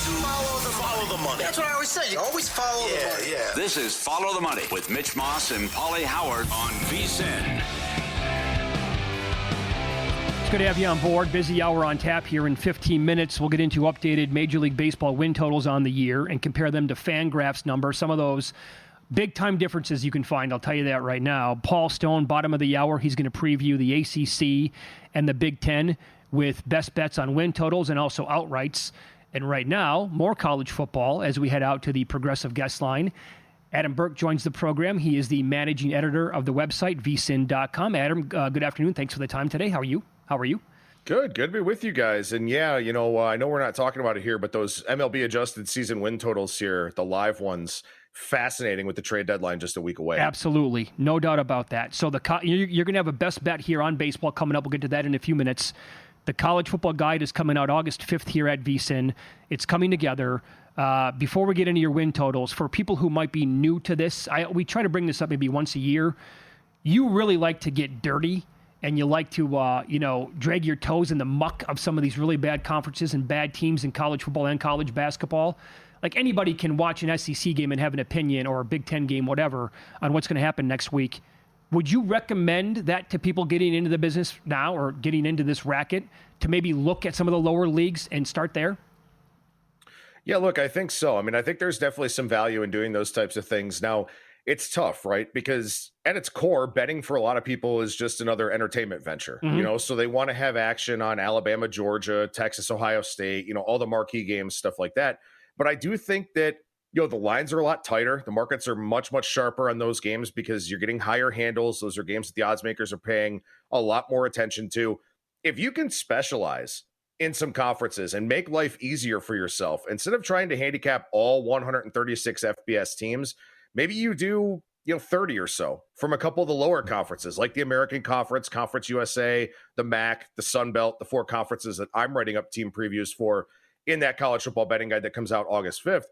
Follow the money. That's what I always say. You always follow the money. Yeah. This is Follow the Money with Mitch Moss and Pauly Howard on VSiN. It's good to have you on board. Busy hour on tap here in 15 minutes. We'll get into updated Major League Baseball win totals on the year and compare them to Fangraphs numbers. Some of those big-time differences you can find, I'll tell you that right now. Paul Stone, bottom of the hour, he's going to preview the ACC and the Big Ten with best bets on win totals and also outrights. And right now, more college football as we head out to the Progressive Guest Line. Adam Burke joins the program. He is the managing editor of the website, VSiN.com. Adam, good afternoon. Thanks for the time today. How are you? Good to be with you guys. And yeah, I know we're not talking about it here, but those MLB adjusted season win totals here, the live ones, fascinating with the trade deadline just a week away. Absolutely. No doubt about that. So you're going to have a best bet here on baseball coming up. We'll get to that in a few minutes. The College Football Guide is coming out August 5th here at VSiN. It's coming together. Before we get into your win totals, for people who might be new to this, we try to bring this up maybe once a year. You really like to get dirty, and you like to, drag your toes in the muck of some of these really bad conferences and bad teams in college football and college basketball. Like, anybody can watch an SEC game and have an opinion, or a Big Ten game, whatever, on what's going to happen next week. Would you recommend that to people getting into the business now or getting into this racket to maybe look at some of the lower leagues and start there? Yeah, look, I think so. I mean, I think there's definitely some value in doing those types of things. Now, it's tough, right? Because at its core, betting for a lot of people is just another entertainment venture, so they want to have action on Alabama, Georgia, Texas, Ohio State, all the marquee games, stuff like that. But I do think that the lines are a lot tighter. The markets are much, much sharper on those games because you're getting higher handles. Those are games that the odds makers are paying a lot more attention to. If you can specialize in some conferences and make life easier for yourself, instead of trying to handicap all 136 FBS teams, maybe you do 30 or so from a couple of the lower conferences, like the American Conference, Conference USA, the MAC, the Sun Belt, the four conferences that I'm writing up team previews for in that college football betting guide that comes out August 5th.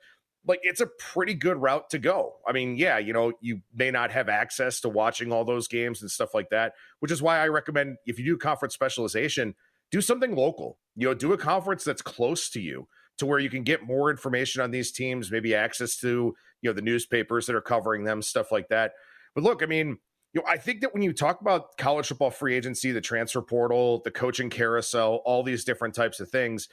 Like, it's a pretty good route to go. I mean, yeah, you may not have access to watching all those games and stuff like that, which is why I recommend, if you do conference specialization, do something local. Do a conference that's close to you, to where you can get more information on these teams, maybe access to, the newspapers that are covering them, stuff like that. But look, I mean, I think that when you talk about college football free agency, the transfer portal, the coaching carousel, all these different types of things,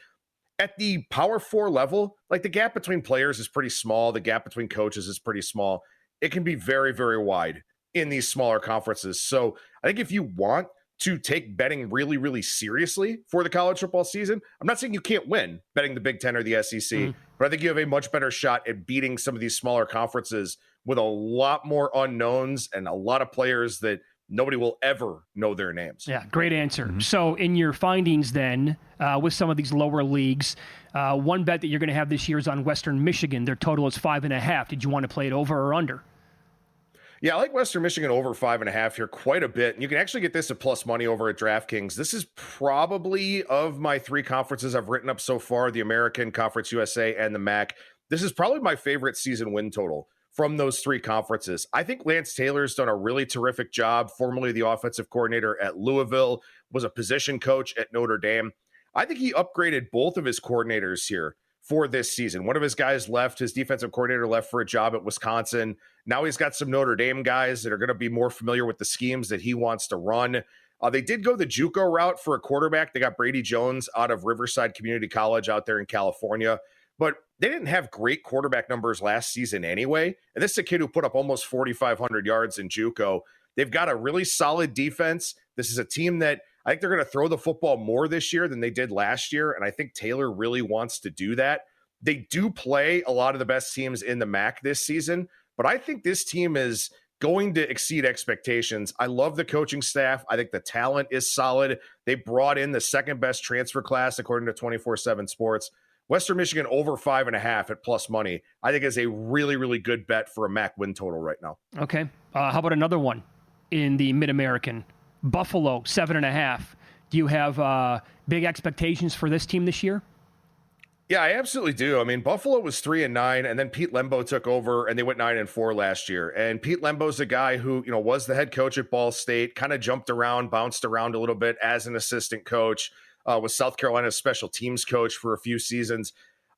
at the Power 4 level, like, the gap between players is pretty small. The gap between coaches is pretty small. It can be very, very wide in these smaller conferences. So I think if you want to take betting really, really seriously for the college football season, I'm not saying you can't win betting the Big Ten or the SEC, but I think you have a much better shot at beating some of these smaller conferences with a lot more unknowns and a lot of players that nobody will ever know their names. Yeah, great answer. So in your findings then, with some of these lower leagues, one bet that you're going to have this year is on Western Michigan. Their total is 5.5. Did you want to play it over or under? Yeah, I like Western Michigan over 5.5 here quite a bit. And you can actually get this at plus money over at DraftKings. This is probably, of my three conferences I've written up so far, the American, Conference USA, and the MAC, this is probably my favorite season win total from those three conferences. I think Lance Taylor's done a really terrific job, formerly the offensive coordinator at Louisville, was a position coach at Notre Dame. I think he upgraded both of his coordinators here for this season. One of his guys left, his defensive coordinator left for a job at Wisconsin. Now he's got some Notre Dame guys that are going to be more familiar with the schemes that he wants to run. They did go the JUCO route for a quarterback. They got Brady Jones out of Riverside Community College out there in California. But they didn't have great quarterback numbers last season anyway. And this is a kid who put up almost 4,500 yards in JUCO. They've got a really solid defense. This is a team that I think they're going to throw the football more this year than they did last year. And I think Taylor really wants to do that. They do play a lot of the best teams in the MAC this season, but I think this team is going to exceed expectations. I love the coaching staff. I think the talent is solid. They brought in the second best transfer class, according to 24/7 Sports. Western Michigan over 5.5 at plus money, I think is a really, really good bet for a MAC win total right now. Okay. How about another one in the Mid-American? Buffalo, 7.5. Do you have big expectations for this team this year? Yeah, I absolutely do. I mean, Buffalo was 3-9, and then Pete Lembo took over, and they went 9-4 last year. And Pete Lembo's a guy who, was the head coach at Ball State, kind of jumped around, bounced around a little bit as an assistant coach, was South Carolina's special teams coach for a few seasons.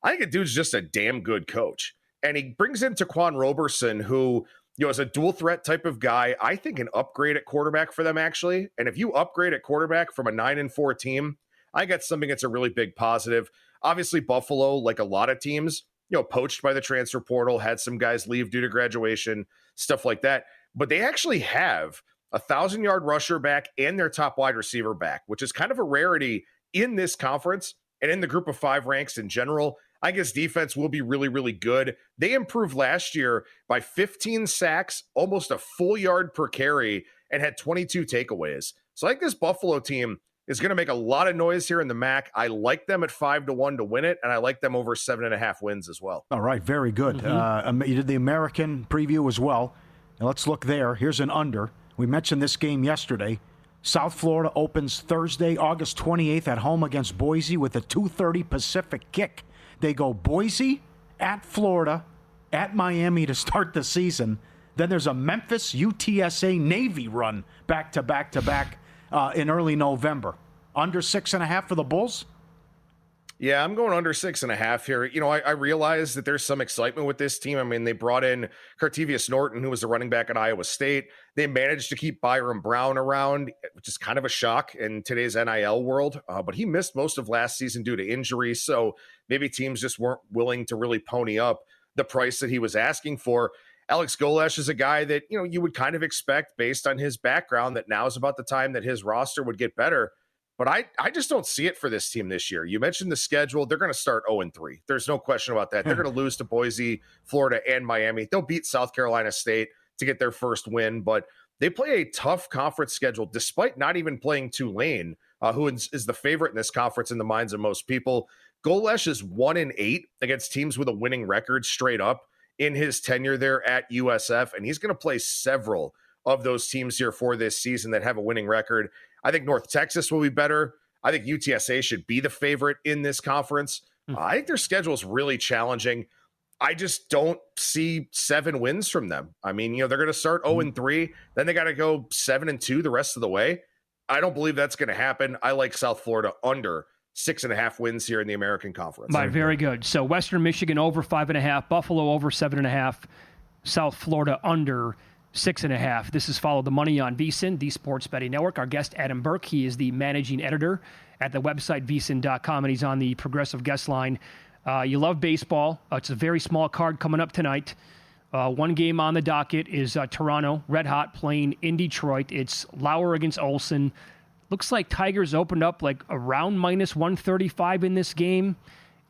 I think a dude's just a damn good coach. And he brings in Taquan Roberson, who, is a dual threat type of guy. I think an upgrade at quarterback for them, actually. And if you upgrade at quarterback from a 9-4 team, I got something that's a really big positive. Obviously, Buffalo, like a lot of teams, poached by the transfer portal, had some guys leave due to graduation, stuff like that. But they actually have a 1,000-yard rusher back and their top wide receiver back, which is kind of a rarity in this conference and in the group of 5 ranks in general. I guess defense will be really, really good. They improved last year by 15 sacks, almost a full yard per carry, and had 22 takeaways. So I think this Buffalo team is going to make a lot of noise here in the MAC. I like them at 5-1 to win it, and I like them over 7.5 wins as well. All right, very good. You did the American preview as well. Now let's look there. Here's an under. We mentioned this game yesterday. South Florida opens Thursday, August 28th at home against Boise with a 2:30 Pacific kick. They go Boise, at Florida, at Miami to start the season. Then there's a Memphis UTSA Navy run back-to-back in early November. Under 6.5 for the Bulls? Yeah, I'm going under 6.5 here. I realize that there's some excitement with this team. I mean, they brought in Cartevious Norton, who was the running back at Iowa State. They managed to keep Byron Brown around, which is kind of a shock in today's NIL world. But he missed most of last season due to injury. So maybe teams just weren't willing to really pony up the price that he was asking for. Alex Golesh is a guy that, you would kind of expect based on his background that now is about the time that his roster would get better. But I just don't see it for this team this year. You mentioned the schedule. They're going to start 0-3. There's no question about that. They're going to lose to Boise, Florida, and Miami. They'll beat South Carolina State to get their first win, but they play a tough conference schedule despite not even playing Tulane, who is the favorite in this conference in the minds of most people. Golesh is 1-8 against teams with a winning record straight up in his tenure there at USF, and he's going to play several of those teams here for this season that have a winning record. I think North Texas will be better. I think UTSA should be the favorite in this conference. I think their schedule is really challenging. I just don't see 7 wins from them. I mean, they're going to start 0-3, then they got to go 7-2 the rest of the way. I don't believe that's going to happen. I like South Florida under 6.5 wins here in the American Conference. Very good. So Western Michigan over 5.5, Buffalo over 7.5, South Florida under 6.5. This is Follow the Money on VSiN, the Sports Betting Network. Our guest, Adam Burke, he is the managing editor at the website VSiN.com, and he's on the Progressive Guest Line. You love baseball. It's a very small card coming up tonight. One game on the docket is Toronto, red hot, playing in Detroit. It's Lauer against Olsen. Looks like Tigers opened up like around minus 135 in this game.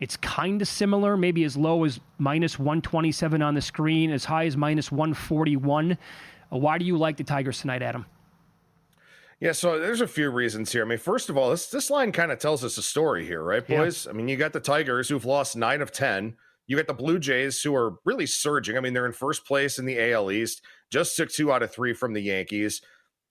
It's kind of similar, maybe as low as minus 127 on the screen, as high as minus 141. Why do you like the Tigers tonight, Adam? Yeah, so there's a few reasons here. I mean, first of all, this line kind of tells us a story here, right, boys? Yeah. I mean, you got the Tigers who've lost 9 of 10. You got the Blue Jays who are really surging. I mean, they're in first place in the AL East, just took 2 out of 3 from the Yankees.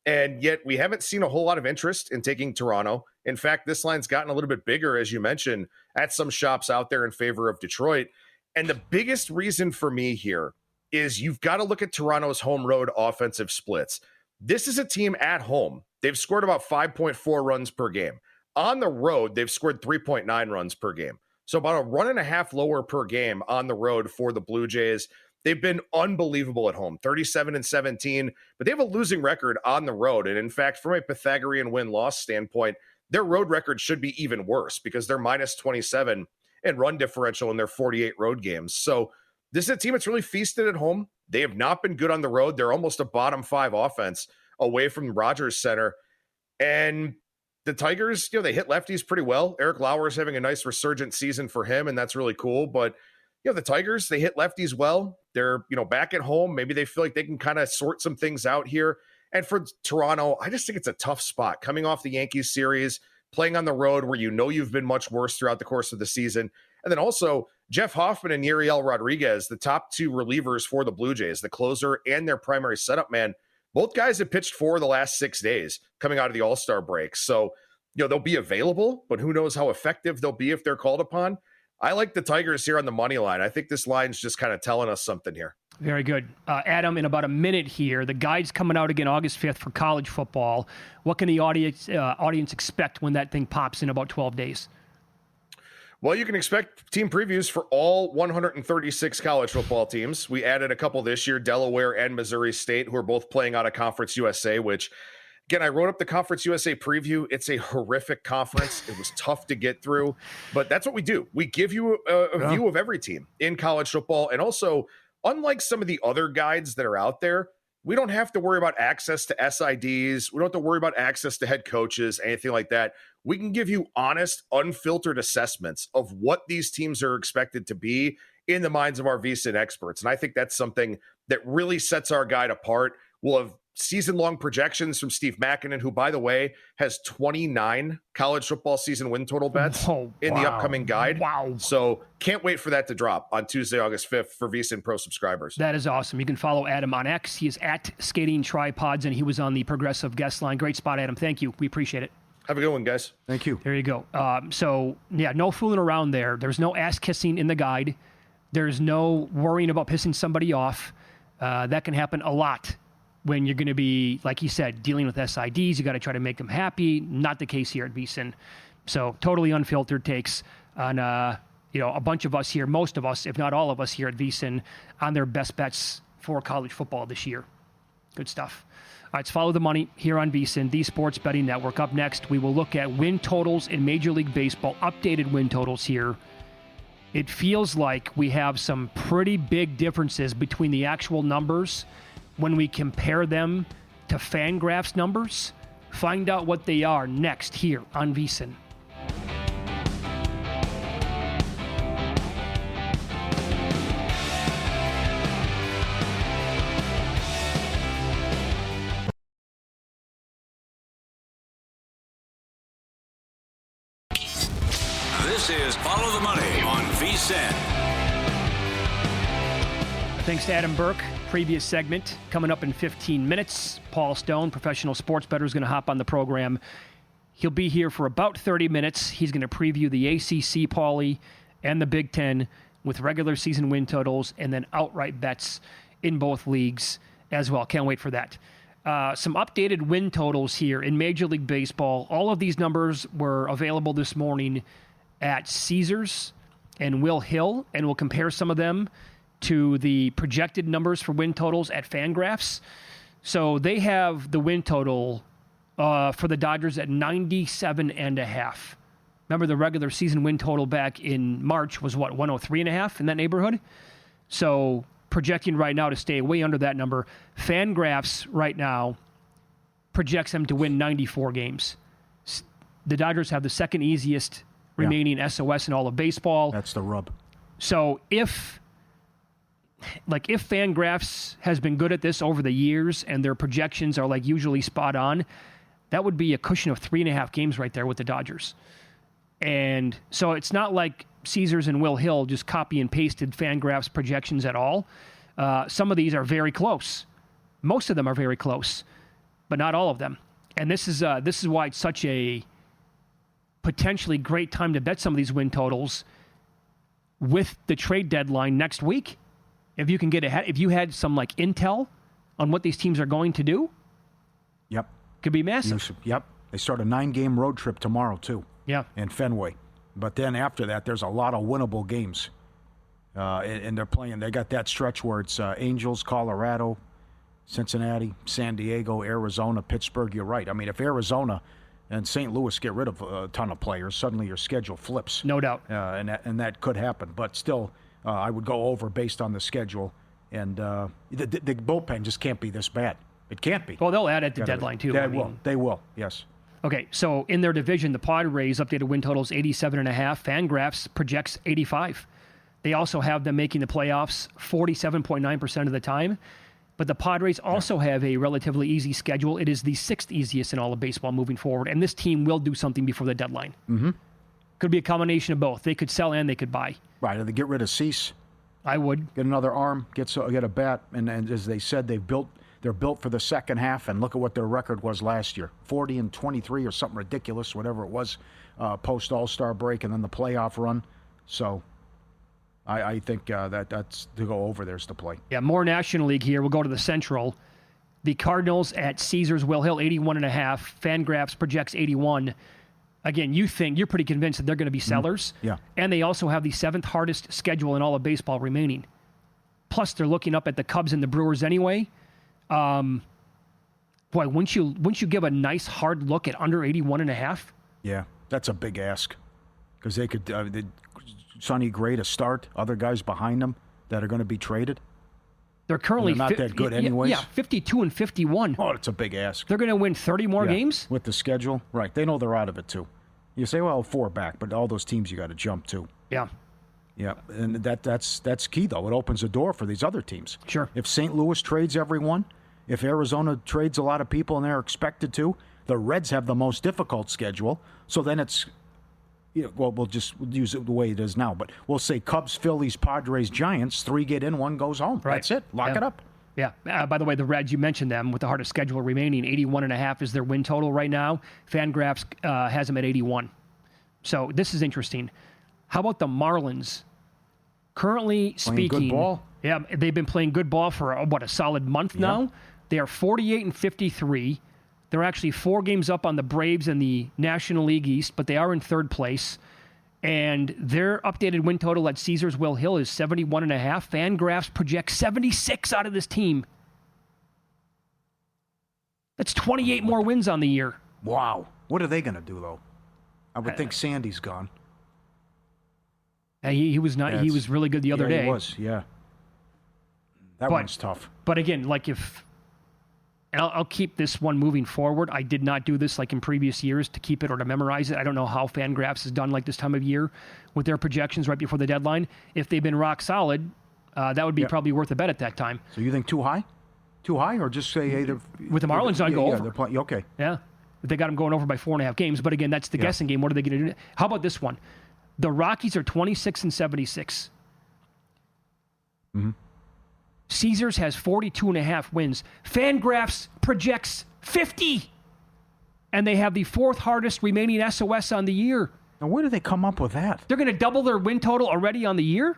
And yet we haven't seen a whole lot of interest in taking Toronto. In fact, this line's gotten a little bit bigger, as you mentioned, at some shops out there in favor of Detroit. And the biggest reason for me here is you've got to look at Toronto's home road offensive splits. This is a team at home. They've scored about 5.4 runs per game. On the road, they've scored 3.9 runs per game. So about a 1.5 lower per game on the road for the Blue Jays. They've been unbelievable at home, 37-17, but they have a losing record on the road. And in fact, from a Pythagorean win-loss standpoint, their road record should be even worse because they're minus 27 in run differential in their 48 road games. So this is a team that's really feasted at home. They have not been good on the road. They're almost a bottom 5 offense away from Rogers Center. And the Tigers, they hit lefties pretty well. Eric Lauer is having a nice resurgent season for him, and that's really cool. But the Tigers, they hit lefties well. They're, back at home. Maybe they feel like they can kind of sort some things out here. And for Toronto, I just think it's a tough spot coming off the Yankees series, playing on the road where you've been much worse throughout the course of the season. And then also Jeff Hoffman and Yariel Rodriguez, the top 2 relievers for the Blue Jays, the closer and their primary setup man. Both guys have pitched 4 of the last 6 days coming out of the All-Star break. So, they'll be available, but who knows how effective they'll be if they're called upon. I like the Tigers here on the money line. I think this line's just kind of telling us something here. Very good. Adam, in about a minute here, the guide's coming out again August 5th for college football. What can the audience expect when that thing pops in about 12 days? Well, you can expect team previews for all 136 college football teams. We added a couple this year, Delaware and Missouri State, who are both playing out of Conference USA, which, again, I wrote up the Conference USA preview. It's a horrific conference. It was tough to get through, but that's what we do. We give you a view of every team in college football. And also, unlike some of the other guides that are out there, we don't have to worry about access to SIDs. We don't have to worry about access to head coaches, anything like that. We can give you honest, unfiltered assessments of what these teams are expected to be in the minds of our VSiN experts. And I think that's something that really sets our guide apart. We'll have season-long projections from Steve Makinen, who, by the way, has 29 college football season win total bets in the upcoming guide. Wow. So can't wait for that to drop on Tuesday, August 5th for VSiN Pro subscribers. That is awesome. You can follow Adam on X. He is at Skating Tripods, and he was on the Progressive Guest Line. Great spot, Adam. Thank you. We appreciate it. Have a good one, guys. Thank you. There you go. No fooling around there. There's no ass-kissing in the guide. There's no worrying about pissing somebody off. That can happen a lot when you're going to be, like he said, dealing with SIDs. You got to try to make them happy. Not the case here at VSiN. So totally unfiltered takes on, a bunch of us here, most of us, if not all of us here at VSiN, on their best bets for college football this year. Good stuff. All right, let's follow the money here on VSiN, the Sports Betting Network. Up next, we will look at win totals in Major League Baseball, updated win totals here. It feels like we have some pretty big differences between the actual numbers when we compare them to Fangraphs numbers. Find out what they are next here on VSiN. This is Follow the Money on VSiN. Thanks to Adam Burke. Previous segment coming up in 15 minutes. Paul Stone, professional sports bettor, is going to hop on the program. He'll be here for about 30 minutes. He's going to preview the ACC, Pauly, and the Big Ten with regular season win totals and then outright bets in both leagues as well. Can't wait for that. Some updated win totals here in Major League Baseball. All of these numbers were available this morning at Caesars and Will Hill, and we'll compare some of them to the projected numbers for win totals at Fangraphs. So they have the win total for the Dodgers at 97.5. Remember, the regular season win total back in March was 103.5 in that neighborhood? So projecting right now to stay way under that number. Fangraphs right now projects them to win 94 games. The Dodgers have the second easiest remaining SOS in all of baseball. That's the rub. So if Fangraphs has been good at this over the years and their projections are usually spot on, that would be a cushion of 3.5 games right there with the Dodgers. And so it's not like Caesars and Will Hill just copy and pasted Fangraphs projections at all. Some of these are very close. Most of them are very close, but not all of them. And this is why it's such a potentially great time to bet some of these win totals with the trade deadline next week. If you can get ahead, if you had some intel on what these teams are going to do, could be massive. They start a 9-game road trip tomorrow too. Yeah, in Fenway. But then after that, there's a lot of winnable games, and they're playing. They got that stretch where it's Angels, Colorado, Cincinnati, San Diego, Arizona, Pittsburgh. You're right. I mean, if Arizona and St. Louis get rid of a ton of players, suddenly your schedule flips. No doubt. And that could happen. But still, I would go over based on the schedule. And the bullpen just can't be this bad. It can't be. Well, they'll add at the deadline, too. They will, yes. Okay, so in their division, the Padres updated win totals 87.5. Fangraphs projects 85. They also have them making the playoffs 47.9% of the time. But the Padres also have a relatively easy schedule. It is the 6th easiest in all of baseball moving forward. And this team will do something before the deadline. Mm-hmm. Could be a combination of both. They could sell and they could buy. Right. Or they get rid of Cease. I would. Get another arm, get a bat. And as they said, they're built for the second half. And look at what their record was last year. 40-23 or something ridiculous, whatever it was, post All-Star break and then the playoff run. So I think that's to go over. There's the play. Yeah, more National League here. We'll go to the Central. The Cardinals at Caesars Will Hill, 81.5. Fangraphs projects 81. Again, you're pretty convinced that they're going to be sellers. Yeah. And they also have the 7th hardest schedule in all of baseball remaining. Plus, they're looking up at the Cubs and the Brewers anyway. Boy, wouldn't you give a nice hard look at under 81.5? Yeah, that's a big ask. Because they could, Sonny Gray to start, other guys behind them that are going to be traded. They're currently not that good anyways. Yeah, 52 and 51. Oh, it's a big ask. They're going to win 30 more games? With the schedule. Right. They know they're out of it, too. You say, well, 4 back, but all those teams you got to jump to. Yeah. Yeah, and that's key, though. It opens a door for these other teams. Sure. If St. Louis trades everyone, if Arizona trades a lot of people and they're expected to, the Reds have the most difficult schedule. So then it's, well, we'll use it the way it is now. But we'll say Cubs, Phillies, Padres, Giants, 3 get in, 1 goes home. Right. That's it. Lock it up. Yeah. By the way, the Reds, you mentioned them with the hardest schedule remaining. 81.5 is their win total right now. Fangraphs has them at 81. So this is interesting. How about the Marlins? Currently speaking, playing good ball. Yeah, they've been playing good ball for a solid month now. They are 48 and 53. They're actually 4 games up on the Braves in the National League East, but they are in 3rd place. And their updated win total at Caesars Will Hill is 71.5. Fangraphs project 76 out of this team. That's 28 more wins on the year. Wow. What are they going to do, though? I would think Sandy's gone. He was not. He was really good the other day. He was, yeah. That one's tough. But again, like and I'll keep this one moving forward. I did not do this like in previous years to keep it or to memorize it. I don't know how Fangraphs is done like this time of year with their projections right before the deadline. If they've been rock solid, that would be probably worth a bet at that time. So you think too high? Too high, or just say, hey, with the Marlins, I'd go over. They're playing, okay. Yeah, they got them going over by 4.5 games. But again, that's the guessing game. What are they going to do? How about this one? The Rockies are 26 and 76. Mm-hmm. Caesars has 42.5 wins. Fangraphs projects 50. And they have the 4th hardest remaining SOS on the year. Now, where do they come up with that? They're going to double their win total already on the year?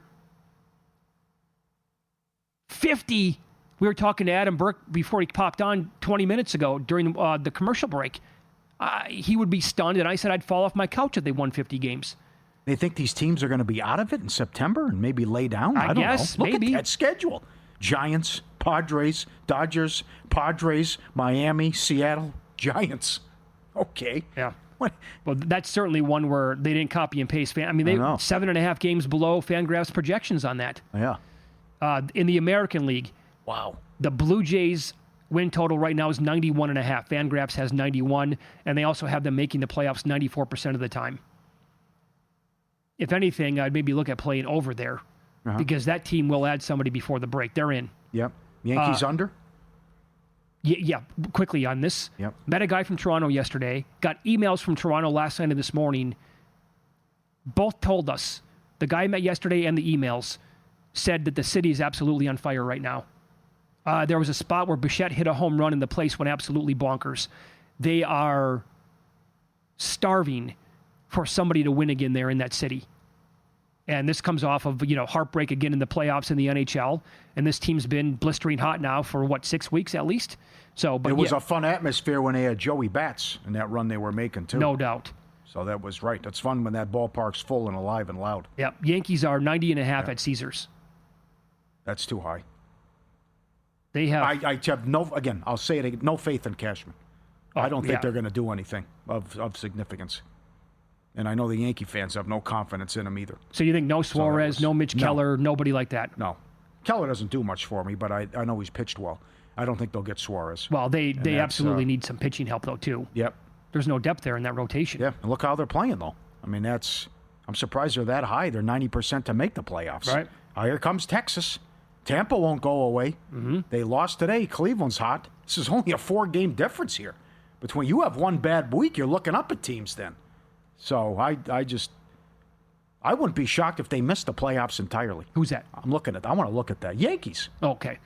50. We were talking to Adam Burke before he popped on 20 minutes ago during the commercial break. He would be stunned, and I said I'd fall off my couch if they won 50 games. They think these teams are going to be out of it in September and maybe lay down? I don't guess, know. Look maybe. at that schedule. Giants, Padres, Dodgers, Padres, Miami, Seattle, Giants. Okay. Yeah. What? Well, that's certainly one where they didn't copy and paste. They 7.5 games below Fangraphs projections on that. Yeah. In the American League, wow. The Blue Jays win total right now is 91.5. Fangraphs has 91, and they also have them making the playoffs 94% of the time. If anything, I'd maybe look at playing over there because that team will add somebody before the break. They're in. Yep. Yankees under? Yeah, quickly on this. Yep. Met a guy from Toronto yesterday. Got emails from Toronto last night and this morning. Both told us, the guy I met yesterday and the emails, said that the city is absolutely on fire right now. There was a spot where Bichette hit a home run and the place went absolutely bonkers. They are starving for somebody to win again there in that city. And this comes off of, heartbreak again in the playoffs in the NHL. And this team's been blistering hot now for, 6 weeks at least? So, but it was a fun atmosphere when they had Joey Bats in that run they were making, too. No doubt. So that was right. That's fun when that ballpark's full and alive and loud. Yeah, Yankees are 90.5 at Caesars. That's too high. They have... I have no, again, I'll say it again, no faith in Cashman. I don't think they're going to do anything of significance. And I know the Yankee fans have no confidence in him either. So you think no Suarez, no Mitch Keller, nobody like that? No. Keller doesn't do much for me, but I know he's pitched well. I don't think they'll get Suarez. Well, they absolutely need some pitching help, though, too. Yep. There's no depth there in that rotation. Yeah, and look how they're playing, though. I mean, I'm surprised they're that high. They're 90% to make the playoffs. Right. Here comes Texas. Tampa won't go away. Mm-hmm. They lost today. Cleveland's hot. This is only a 4-game difference here. Between you have one bad week, you're looking up at teams then. So I wouldn't be shocked if they missed the playoffs entirely. Who's that? I want to look at that. Yankees. Okay.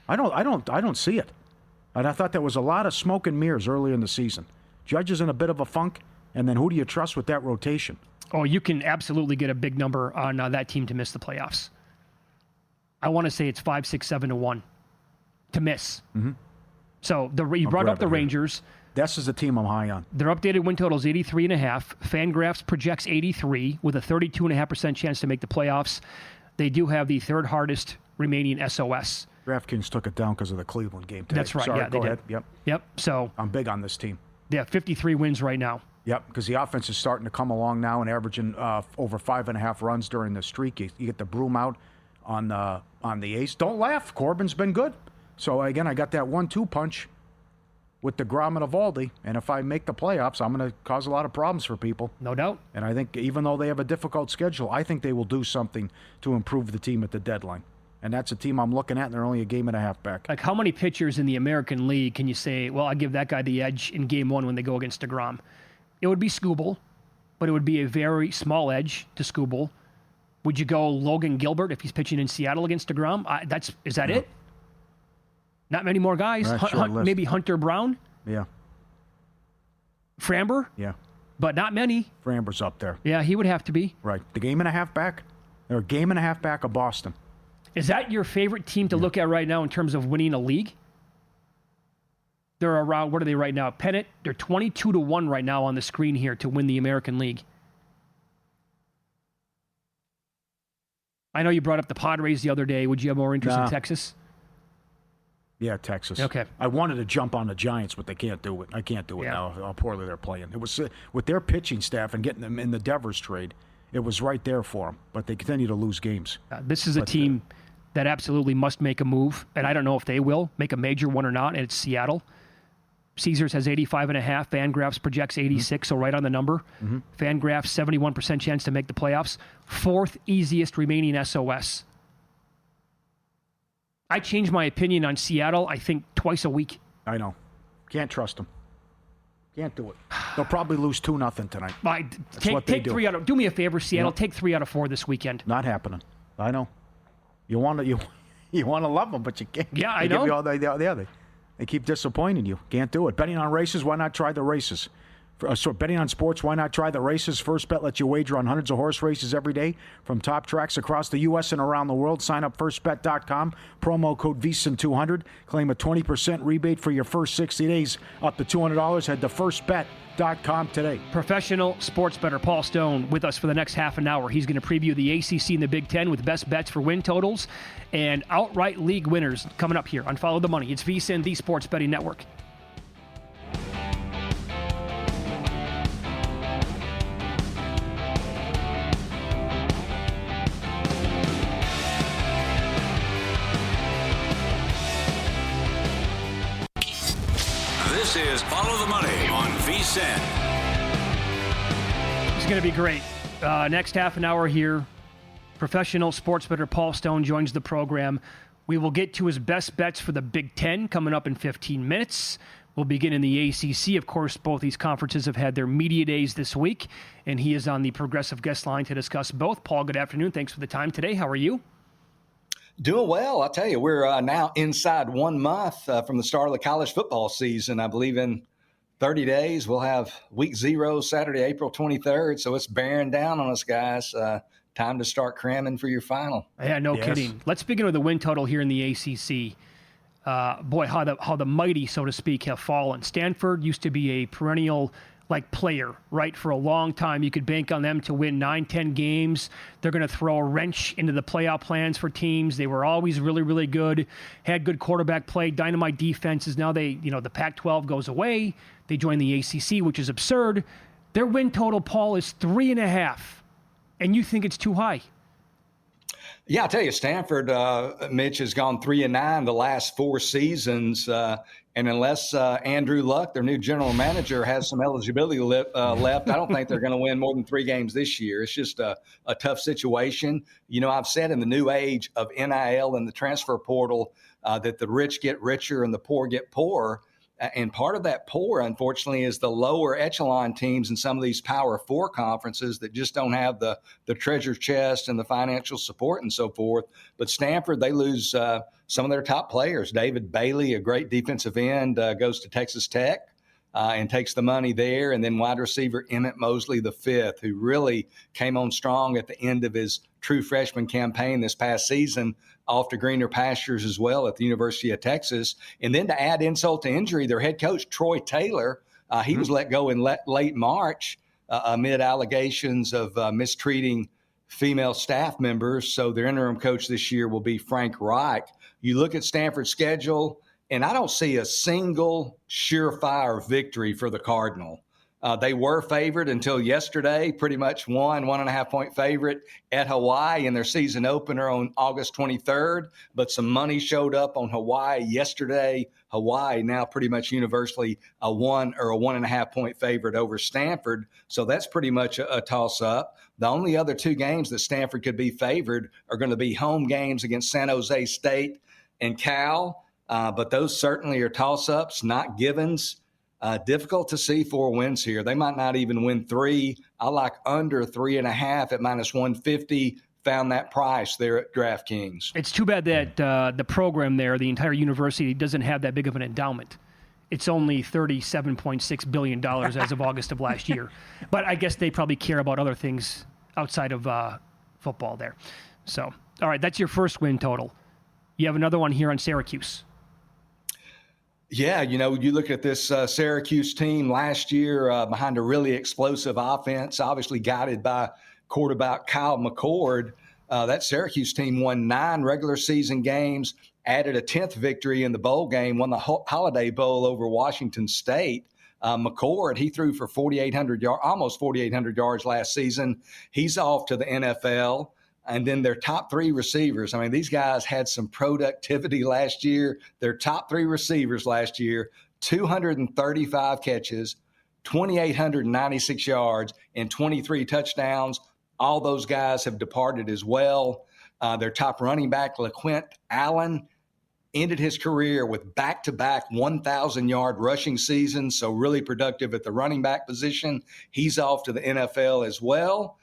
I don't see it. And I thought there was a lot of smoke and mirrors earlier in the season. Judge is in a bit of a funk, and then who do you trust with that rotation? Oh, you can absolutely get a big number on that team to miss the playoffs. I want to say it's 5, 6, 7 to 1 to miss. Mm-hmm. So you brought up the Rangers. This is the team I'm high on. Their updated win total is 83.5. Fangraphs projects 83 with a 32.5% chance to make the playoffs. They do have the third hardest remaining SOS. DraftKings took it down because of the Cleveland game today. That's right. Sorry, Yeah, go they ahead. did. Yep. So I'm big on this team. they have 53 wins right now. Yep, because the offense is starting to come along now and averaging over 5.5 runs during the streak. You get the broom out on the ace. Don't laugh. Corbin's been good. So, again, I got that 1-2 punch with DeGrom and Eovaldi. And if I make the playoffs, I'm going to cause a lot of problems for people. No doubt. And I think even though they have a difficult schedule, I think they will do something to improve the team at the deadline. And that's a team I'm looking at, and they're only a game and a half back. Like, how many pitchers in the American League can you say, well, I give that guy the edge in game one when they go against DeGrom? It would be Skubal, but it would be a very small edge to Skubal. Would you go Logan Gilbert if he's pitching in Seattle against DeGrom? Is that it? Not many more guys. Maybe Hunter Brown? Yeah. Framber? Yeah. But not many. Framber's up there. Yeah, he would have to be. Right. The game and a half back. They're a game and a half back of Boston. Is that your favorite team to look at right now in terms of winning a league? They're around, what are they right now? Pennant, they're 22-1 right now on the screen here to win the American League. I know you brought up the Padres the other day. Would you have more interest in Texas? Yeah, Texas. Okay. I wanted to jump on the Giants, but they can't do it. I can't do it now, how poorly they're playing. It was with their pitching staff and getting them in the Devers trade, it was right there for them, but they continue to lose games. This is a team that absolutely must make a move, and I don't know if they will make a major one or not, and it's Seattle. Caesars has 85.5. Fangraphs projects 86, so right on the number. Fangraphs, 71% chance to make the playoffs. Fourth easiest remaining SOS. I change my opinion on Seattle, I think, twice a week. I know. Can't trust them. Can't do it. They'll probably lose 2-0 tonight. That's what they do. 3 out of. Do me a favor, Seattle. Take 3 out of 4 this weekend. Not happening. I know. You want to love them, but you can't. Yeah, I know. They keep disappointing you. Can't do it. Betting on races, why not try the races? So betting on sports, why not try the races? First Bet lets you wager on hundreds of horse races every day from top tracks across the U.S. and around the world. Sign up firstbet.com, promo code VSiN200. Claim a 20% rebate for your first 60 days, up to $200. Head to firstbet.com today. Professional sports bettor Paul Stone with us for the next half an hour. He's going to preview the ACC and the Big Ten with best bets for win totals and outright league winners coming up here on Follow the Money. It's VSiN, the Sports Betting Network. This is Follow the Money on VSiN. It's going to be great. Next half an hour here, professional sports bettor Paul Stone joins the program. We will get to his best bets for the Big Ten coming up in 15 minutes. We'll begin in the ACC. Of course, both these conferences have had their media days this week, and he is on the progressive guest line to discuss both. Paul, good afternoon. Thanks for the time today. How are you? Doing well. I'll tell you, we're now inside 1 month from the start of the college football season. I believe in 30 days, we'll have week 0, Saturday, April 23rd. So it's bearing down on us, guys. Time to start cramming for your final. Yeah, no kidding. Let's begin with the win total here in the ACC. Boy, how the mighty, so to speak, have fallen. Stanford used to be a perennial player, right? For a long time, you could bank on them to win 9-10 games. They're going to throw a wrench into the playoff plans for teams. They were always really, really good, had good quarterback play, dynamite defenses. Now the Pac-12 goes away. They join the ACC, which is absurd. Their win total, Paul, is 3.5, and you think it's too high. Yeah, I'll tell you, Stanford, Mitch, has gone 3-9 the last 4 seasons. And unless Andrew Luck, their new general manager, has some eligibility left, I don't think they're going to win more than 3 games this year. It's just a tough situation. I've said in the new age of NIL and the transfer portal that the rich get richer and the poor get poorer. And part of that poor, unfortunately, is the lower echelon teams in some of these Power 4 conferences that just don't have the treasure chest and the financial support and so forth. But Stanford, they lose some of their top players. David Bailey, a great defensive end, goes to Texas Tech and takes the money there. And then wide receiver Emmett Mosley, the 5th, who really came on strong at the end of his true freshman campaign this past season, off to greener pastures as well at the University of Texas. And then to add insult to injury, their head coach, Troy Taylor, He was let go in late March amid allegations of mistreating female staff members. So their interim coach this year will be Frank Reich. You look at Stanford's schedule, and I don't see a single surefire victory for the Cardinal. They were favored until yesterday, pretty much 1.5 point favorite at Hawaii in their season opener on August 23rd. But some money showed up on Hawaii yesterday. Hawaii now pretty much universally a 1 or a 1.5 point favorite over Stanford. So that's pretty much a toss up. The only other two games that Stanford could be favored are going to be home games against San Jose State and Cal. But those certainly are toss ups, not givens. Difficult to see 4 wins here. They might not even win 3. I like under 3.5 at -150. Found that price there at DraftKings. It's too bad that the program there, the entire university, doesn't have that big of an endowment. It's only $37.6 billion as of August of last year. But I guess they probably care about other things outside of football there. So, all right, that's your first win total. You have another one here on Syracuse. Yeah, you look at this Syracuse team last year behind a really explosive offense, obviously guided by quarterback Kyle McCord. That Syracuse team won 9 regular season games, added a 10th victory in the bowl game, won the Holiday Bowl over Washington State. McCord, he threw for 4,800 yards, almost 4,800 yards last season. He's off to the NFL. And then their top 3 receivers. I mean, these guys had some productivity last year. Their top 3 receivers last year, 235 catches, 2,896 yards, and 23 touchdowns. All those guys have departed as well. Their top running back, LaQuint Allen, ended his career with back-to-back 1,000-yard rushing seasons, so really productive at the running back position. He's off to the NFL as well.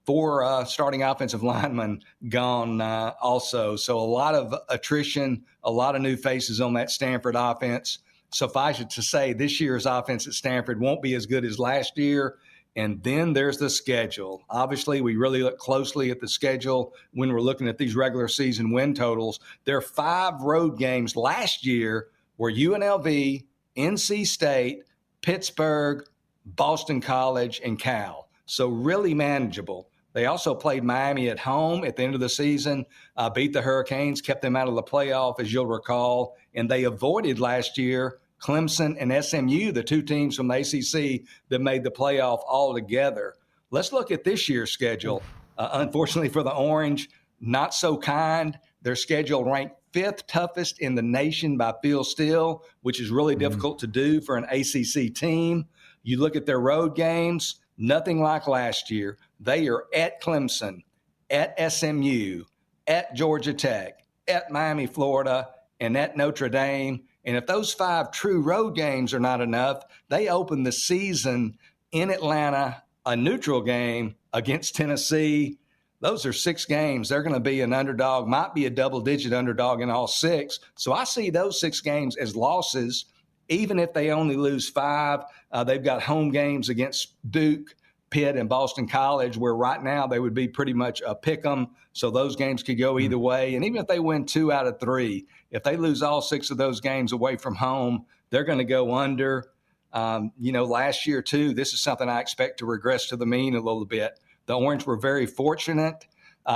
4 starting offensive linemen gone also. So a lot of attrition, a lot of new faces on that Stanford offense. Suffice it to say, this year's offense at Stanford won't be as good as last year. And then there's the schedule. Obviously, we really look closely at the schedule when we're looking at these regular season win totals. There are 5 road games last year where UNLV, NC State, Pittsburgh, Boston College, and Cal. So really manageable. They also played Miami at home at the end of the season, beat the Hurricanes, kept them out of the playoff, as you'll recall, and they avoided last year Clemson and SMU, the 2 teams from the ACC that made the playoff altogether. Let's look at this year's schedule. Unfortunately for the Orange, not so kind. Their schedule ranked 5th toughest in the nation by Phil Steele, which is really difficult to do for an ACC team. You look at their road games, nothing like last year. They are at Clemson, at SMU, at Georgia Tech, at Miami, Florida, and at Notre Dame. And if those 5 true road games are not enough, they open the season in Atlanta, a neutral game against Tennessee. Those are 6 games. They're going to be an underdog, might be a double-digit underdog in all 6. So I see those 6 games as losses. Even if they only lose 5, they've got home games against Duke, Pitt, and Boston College, where right now they would be pretty much a pick 'em. So those games could go either way. And even if they win 2 out of 3, if they lose all 6 of those games away from home, they're going to go under. Last year, too, this is something I expect to regress to the mean a little bit. The Orange were very fortunate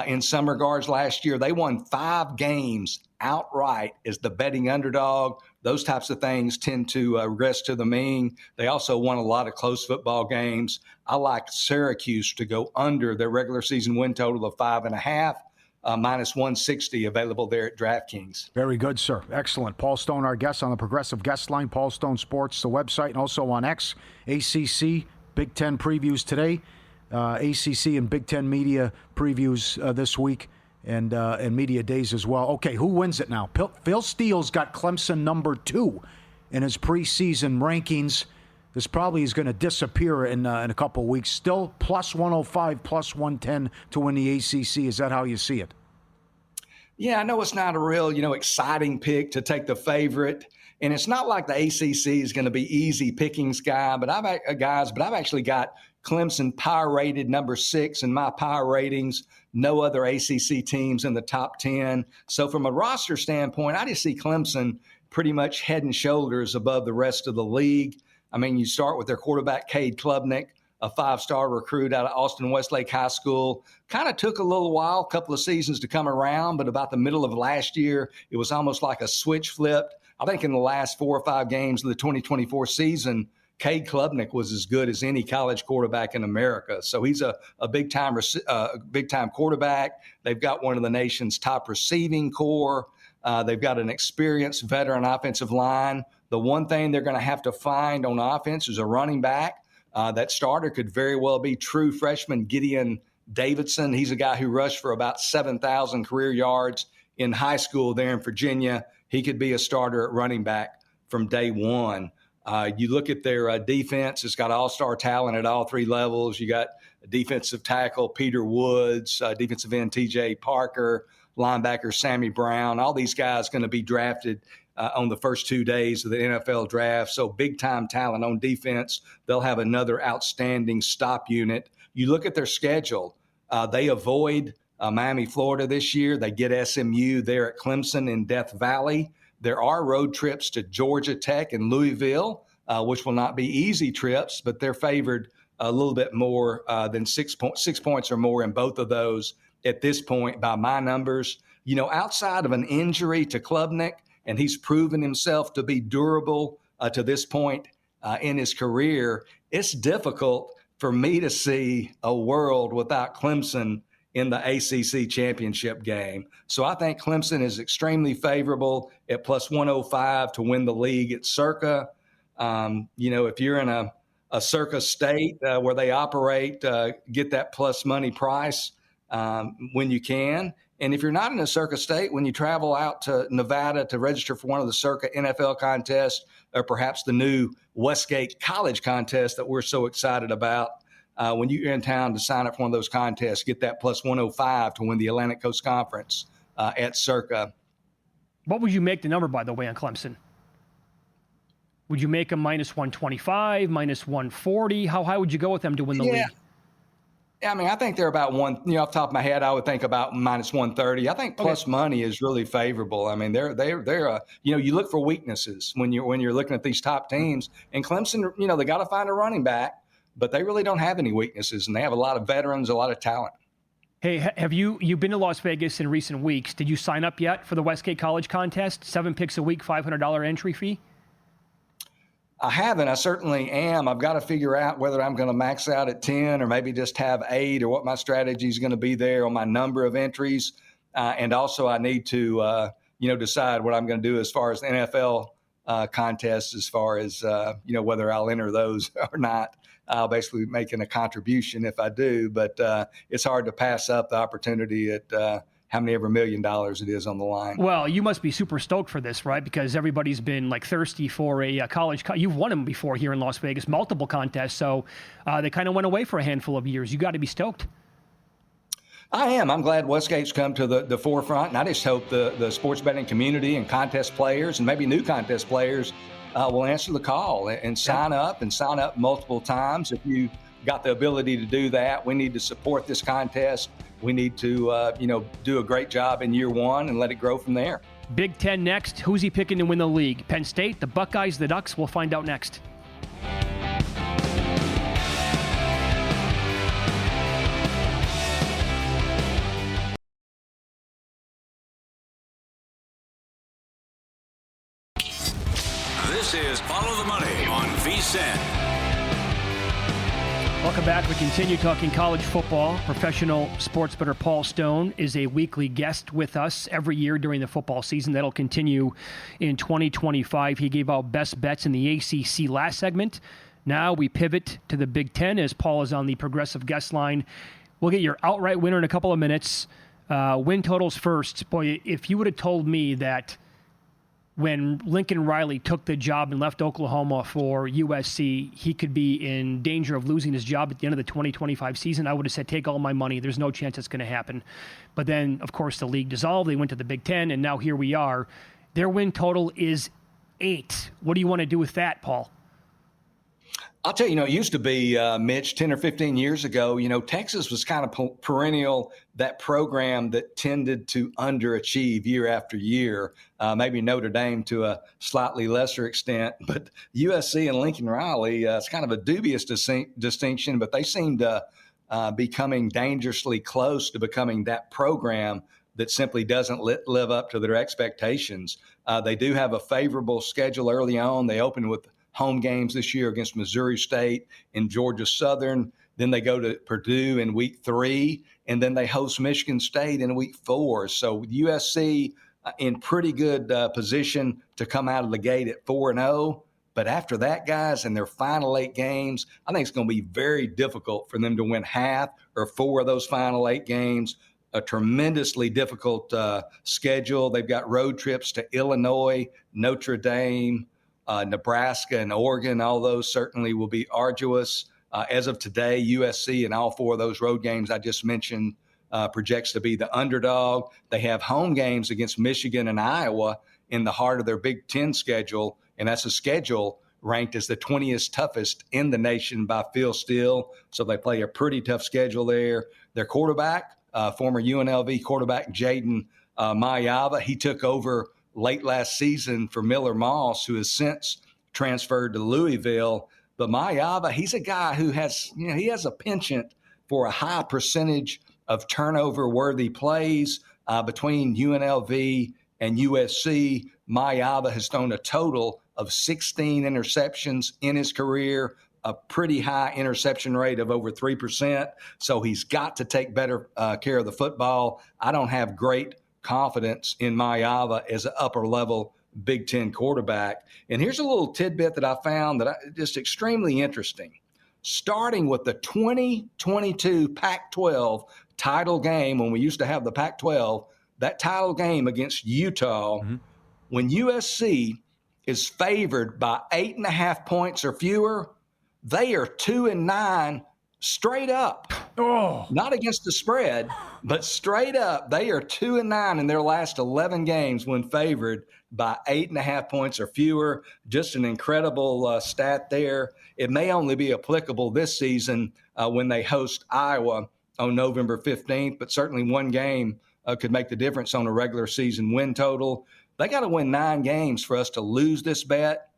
in some regards last year. They won 5 games outright as the betting underdog. Those types of things tend to regress to the mean. They also won a lot of close football games. I like Syracuse to go under their regular season win total of 5.5, -160 available there at DraftKings. Very good, sir. Excellent. Paul Stone, our guest on the Progressive Guest Line. Paul Stone Sports, the website, and also on X. ACC Big Ten previews today. ACC and Big Ten media previews this week. And media days as well. Okay, who wins it now? Phil Steele's got Clemson number 2 in his preseason rankings. This probably is going to disappear in a couple of weeks. Still plus 105, plus 110 to win the ACC. Is that how you see it? Yeah, I know it's not a real, exciting pick to take the favorite. And it's not like the ACC is going to be easy pickings, but I've actually got Clemson power rated number 6 in my power ratings. No other ACC teams in the top 10. So from a roster standpoint, I just see Clemson pretty much head and shoulders above the rest of the league. I mean, you start with their quarterback, Cade Klubnik, a 5-star recruit out of Austin Westlake High School. Kind of took a little while, a couple of seasons to come around, but about the middle of last year, it was almost like a switch flipped. I think in the last 4 or 5 games of the 2024 season, Cade Klubnik was as good as any college quarterback in America. So he's a big-time quarterback. They've got one of the nation's top receiving core. They've got an experienced veteran offensive line. The one thing they're going to have to find on offense is a running back. That starter could very well be true freshman Gideon Davidson. He's a guy who rushed for about 7,000 career yards in high school there in Virginia. He could be a starter at running back from day one. You look at their defense, it's got all-star talent at all 3 levels. You got defensive tackle Peter Woods, defensive end TJ Parker, linebacker Sammy Brown. All these guys going to be drafted on the first 2 days of the NFL draft. So big-time talent on defense. They'll have another outstanding stop unit. You look at their schedule. They avoid Miami, Florida this year. They get SMU there at Clemson in Death Valley. There are road trips to Georgia Tech and Louisville, which will not be easy trips, but they're favored a little bit more than 6 points or more in both of those at this point by my numbers. You know, outside of an injury to Klubnik, and he's proven himself to be durable to this point in his career, it's difficult for me to see a world without Clemson in the ACC championship game. So I think Clemson is extremely favorable at plus 105 to win the league at Circa. You know, if you're in a Circa state where they operate, get that plus money price when you can. And if you're not in a Circa state, when you travel out to Nevada to register for one of the Circa NFL contests or perhaps the new Westgate College contest that we're so excited about, when you're in town to sign up for one of those contests, get that plus 105 to win the Atlantic Coast Conference at Circa. What would you make the number, by the way, on Clemson? Would you make them minus 125, minus 140? How high would you go with them to win the league? Yeah, I mean, I think they're about off the top of my head, I would think about minus 130. I think plus money is really favorable. I mean, they're you look for weaknesses when you're looking at these top teams. And Clemson, they got to find a running back, but they really don't have any weaknesses, and they have a lot of veterans, a lot of talent. Hey, have you've been to Las Vegas in recent weeks? Did you sign up yet for the Westgate College contest? 7 picks a week, $500 entry fee? I haven't. I certainly am. I've got to figure out whether I'm going to max out at 10 or maybe just have 8 or what my strategy is going to be there on my number of entries. And also I need to, decide what I'm going to do as far as the NFL contests, as far as, whether I'll enter those or not. I'll basically be making a contribution if I do. But it's hard to pass up the opportunity at how many ever $1 million it is on the line. Well, you must be super stoked for this, right? Because everybody's been thirsty for a college. You've won them before here in Las Vegas, multiple contests. So they kind of went away for a handful of years. You got to be stoked. I am. I'm glad Westgate's come to the forefront, and I just hope the sports betting community and contest players and maybe new contest players will answer the call and sign up multiple times. If you got the ability to do that, we need to support this contest. We need to, do a great job in year one and let it grow from there. Big Ten next. Who's he picking to win the league? Penn State, the Buckeyes, the Ducks? We'll find out next. This is Follow the Money on VSiN. Welcome back. We continue talking college football. Professional sports bettor Paul Stone is a weekly guest with us every year during the football season. That'll continue in 2025. He gave out best bets in the ACC last segment. Now we pivot to the Big Ten as Paul is on the progressive guest line. We'll get your outright winner in a couple of minutes. Win totals first. Boy, if you would have told me that when Lincoln Riley took the job and left Oklahoma for USC, he could be in danger of losing his job at the end of the 2025 season, I would have said, take all my money. There's no chance it's going to happen. But then, of course, the league dissolved. They went to the Big Ten, and now here we are. Their win total is 8. What do you want to do with that, Paul? I'll tell you, it used to be, Mitch, 10 or 15 years ago, Texas was kind of perennial, that program that tended to underachieve year after year, maybe Notre Dame to a slightly lesser extent, but USC and Lincoln Riley, it's kind of a dubious distinction, but they seem to be coming dangerously close to becoming that program that simply doesn't live up to their expectations. They do have a favorable schedule early on. They open with home games this year against Missouri State and Georgia Southern. Then they go to Purdue in week 3, and then they host Michigan State in week 4. So USC in pretty good position to come out of the gate at 4-0. But after that, guys, in their final 8 games, I think it's going to be very difficult for them to win half or 4 of those final 8 games. A tremendously difficult schedule. They've got road trips to Illinois, Notre Dame, Nebraska, and Oregon. All those certainly will be arduous. As of today, USC in all 4 of those road games I just mentioned projects to be the underdog. They have home games against Michigan and Iowa in the heart of their Big Ten schedule, and that's a schedule ranked as the 20th toughest in the nation by Phil Steele. So they play a pretty tough schedule there. Their quarterback, former UNLV quarterback Jaden Mayava, he took over late last season for Miller Moss, who has since transferred to Louisville. But Mayava, he's a guy who has, he has a penchant for a high percentage of turnover-worthy plays between UNLV and USC. Mayava has thrown a total of 16 interceptions in his career, a pretty high interception rate of over 3%. So he's got to take better care of the football. I don't have great confidence in Mayava as an upper-level Big Ten quarterback. And here's a little tidbit that I found that just extremely interesting. Starting with the 2022 Pac-12 title game, when we used to have the Pac-12, that title game against Utah, when USC is favored by 8.5 points or fewer, they are 2-9 straight up. Oh, not against the spread, but straight up. They are 2-9 in their last 11 games when favored by 8.5 points or fewer. Just an incredible stat there. It may only be applicable this season when they host Iowa on November 15th, but certainly one game could make the difference on a regular season win total. They got to win 9 games for us to lose this bet.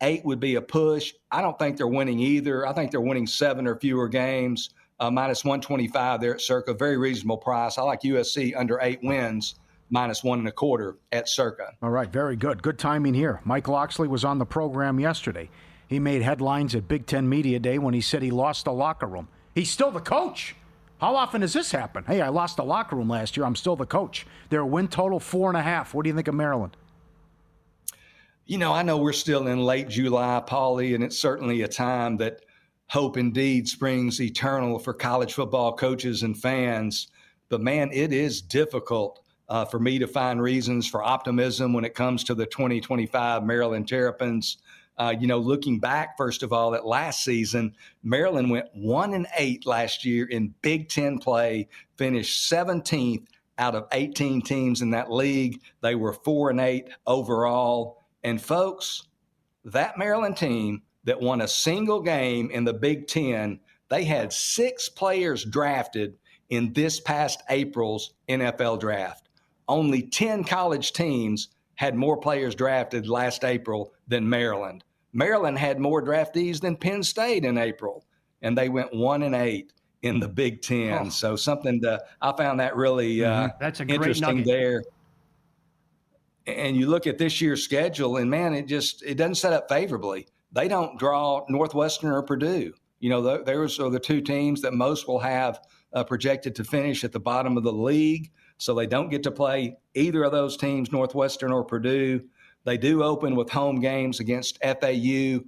8 would be a push. I don't think they're winning either. I think they're winning 7 or fewer games. Minus 125 there at Circa. Very reasonable price. I like USC under 8 wins, minus 1.25 at Circa. All right, very good. Good timing here. Mike Loxley was on the program yesterday. He made headlines at Big Ten Media Day when he said he lost the locker room. He's still the coach. How often does this happen? Hey, I lost the locker room last year. I'm still the coach. Their win total 4.5. What do you think of Maryland? I know we're still in late July, Pauly, and it's certainly a time that hope indeed springs eternal for college football coaches and fans. But, man, it is difficult for me to find reasons for optimism when it comes to the 2025 Maryland Terrapins. Looking back, first of all, at last season, Maryland went 1-8 last year in Big Ten play, finished 17th out of 18 teams in that league. They were 4-8 overall. And folks, that Maryland team that won a single game in the Big Ten, they had 6 players drafted in this past April's NFL draft. Only 10 college teams had more players drafted last April than Maryland. Maryland had more draftees than Penn State in April, and they went 1-8 in the Big Ten. So I found that really That's a great interesting nugget there. And you look at this year's schedule, and man, it doesn't set up favorably. They don't draw Northwestern or Purdue. Those are the 2 teams that most will have projected to finish at the bottom of the league. So they don't get to play either of those teams, Northwestern or Purdue. They do open with home games against FAU,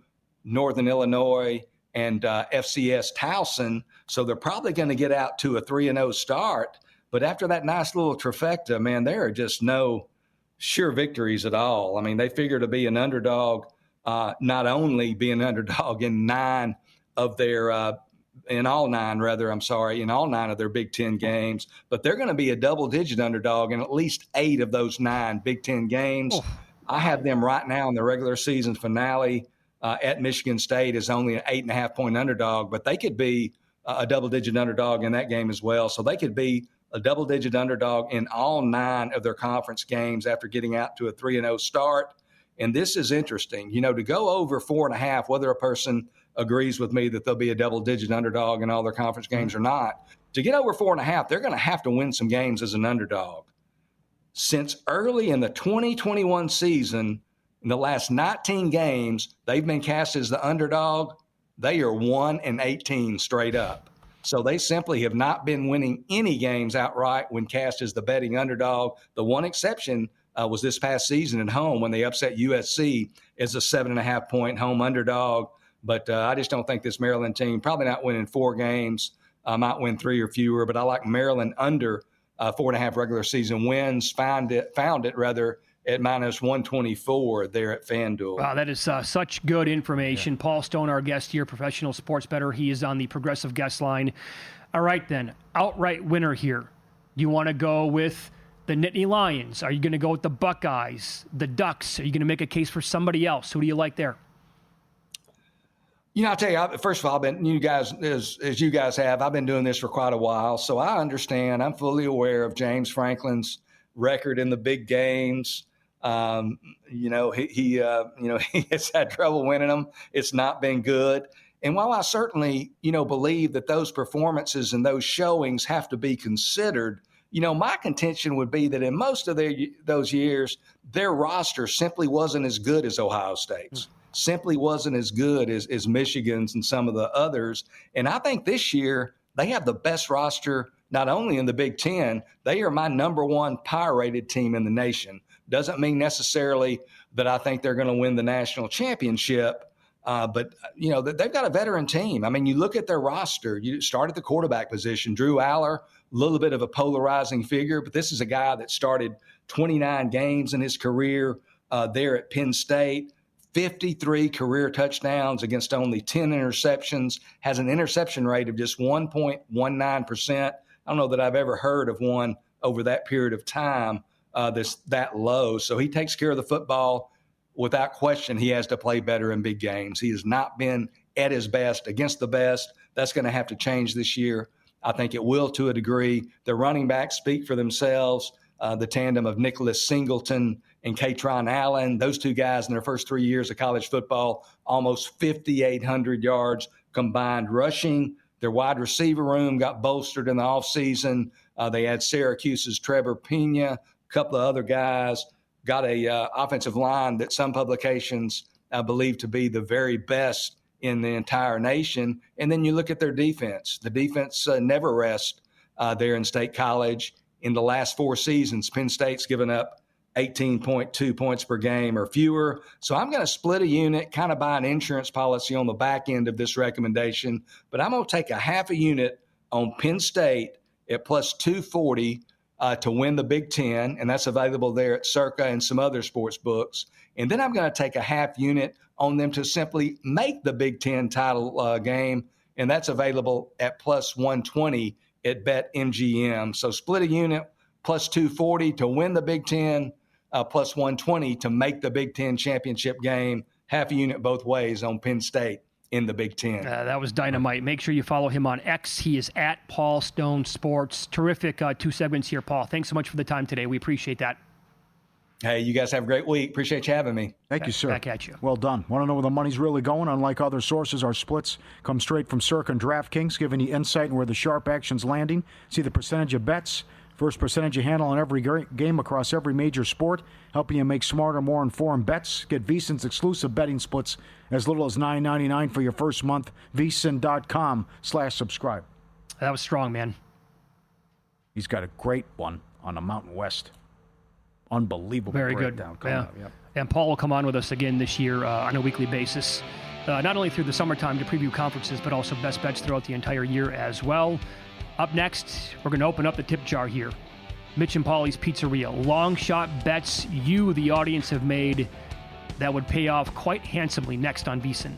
Northern Illinois, and FCS Towson. So they're probably going to get out to a 3-0 start. But after that nice little trifecta, man, there are just no sure victories at all. I mean, they figure to be an underdog, not only be an underdog in all 9 of their Big Ten games, but they're going to be a double-digit underdog in at least 8 of those 9 Big Ten games. I have them right now in the regular season finale at Michigan State is only an 8.5-point underdog, but they could be a double-digit underdog in that game as well. So they could be a double-digit underdog in all 9 of their conference games after getting out to a 3-0 start. And this is interesting, to go over 4.5, whether a person agrees with me that they'll be a double-digit underdog in all their conference games or not. To get over 4.5, they're going to have to win some games as an underdog. Since early in the 2021 season, in the last 19 games, they've been cast as the underdog. They are 1-18 straight up. So they simply have not been winning any games outright when cast as the betting underdog. The one exception was this past season at home when they upset USC as a 7.5-point home underdog. But I just don't think this Maryland team, probably not winning 4 games, might win 3 or fewer. But I like Maryland under 4.5 regular season wins. Found it at minus 124 there at FanDuel. Wow, that is such good information. Yeah. Paul Stone, our guest here, professional sports bettor. He is on the Progressive guest line. All right, then, outright winner here. You want to go with the Nittany Lions? Are you going to go with the Buckeyes, the Ducks? Are you going to make a case for somebody else? Who do you like there? I'll tell you, first of all, you guys, as you guys have, I've been doing this for quite a while, so I understand. I'm fully aware of James Franklin's record in the big games. He has had trouble winning them. It's not been good. And while I certainly, believe that those performances and those showings have to be considered, my contention would be that in most of those years, their roster simply wasn't as good as Ohio State's. Simply wasn't as good as Michigan's and some of the others. And I think this year they have the best roster, not only in the Big Ten, they are my number 1 power-rated team in the nation. Doesn't mean necessarily that I think they're going to win the national championship, but they've got a veteran team. I mean, you look at their roster, you start at the quarterback position. Drew Aller, a little bit of a polarizing figure, but this is a guy that started 29 games in his career there at Penn State. 53 career touchdowns against only 10 interceptions, has an interception rate of just 1.19%. I don't know that I've ever heard of one over that period of time that's that low. So he takes care of the football. Without question, he has to play better in big games. He has not been at his best against the best. That's going to have to change this year. I think it will to a degree. The running backs speak for themselves. The tandem of Nicholas Singleton and Katron Allen, those 2 guys in their first 3 years of college football, almost 5,800 yards combined rushing. Their wide receiver room got bolstered in the offseason. They had Syracuse's Trevor Pena, a couple of other guys, got a offensive line that some publications believe to be the very best in the entire nation. And then you look at their defense. The defense never rests there in State College. In the last 4 seasons, Penn State's given up 18.2 points per game or fewer. So I'm going to split a unit, kind of buy an insurance policy on the back end of this recommendation. But I'm going to take a half a unit on Penn State at plus 240 to win the Big Ten, and that's available there at Circa and some other sports books. And then I'm going to take a half unit on them to simply make the Big Ten title game, and that's available at plus 120 at BetMGM. So split a unit, plus 240 to win the Big Ten, plus 120 to make the Big Ten championship game, half a unit both ways on Penn State in the Big Ten. That was dynamite. Make sure you follow him on X. He is at Paul Stone Sports. Terrific 2 segments here, Paul. Thanks so much for the time today. We appreciate that. Hey, you guys have a great week. Appreciate you having me. Thank you, sir. Back at you. Well done. Want to know where the money's really going? Unlike other sources, our splits come straight from Circa and DraftKings, giving you insight on where the sharp action's landing. See the percentage of bets, first percentage you handle on every game across every major sport, helping you make smarter, more informed bets. Get VSiN's exclusive betting splits as little as $9.99 for your first month. VSiN.com/subscribe. That was strong, man. He's got a great one on the Mountain West. Unbelievable. Very good. Yeah. Yep. And Paul will come on with us again this year on a weekly basis, not only through the summertime to preview conferences, but also best bets throughout the entire year as well. Up next, we're going to open up the tip jar here. Mitch and Pauly's Pizzeria. Long shot bets you, the audience, have made that would pay off quite handsomely next on VSiN.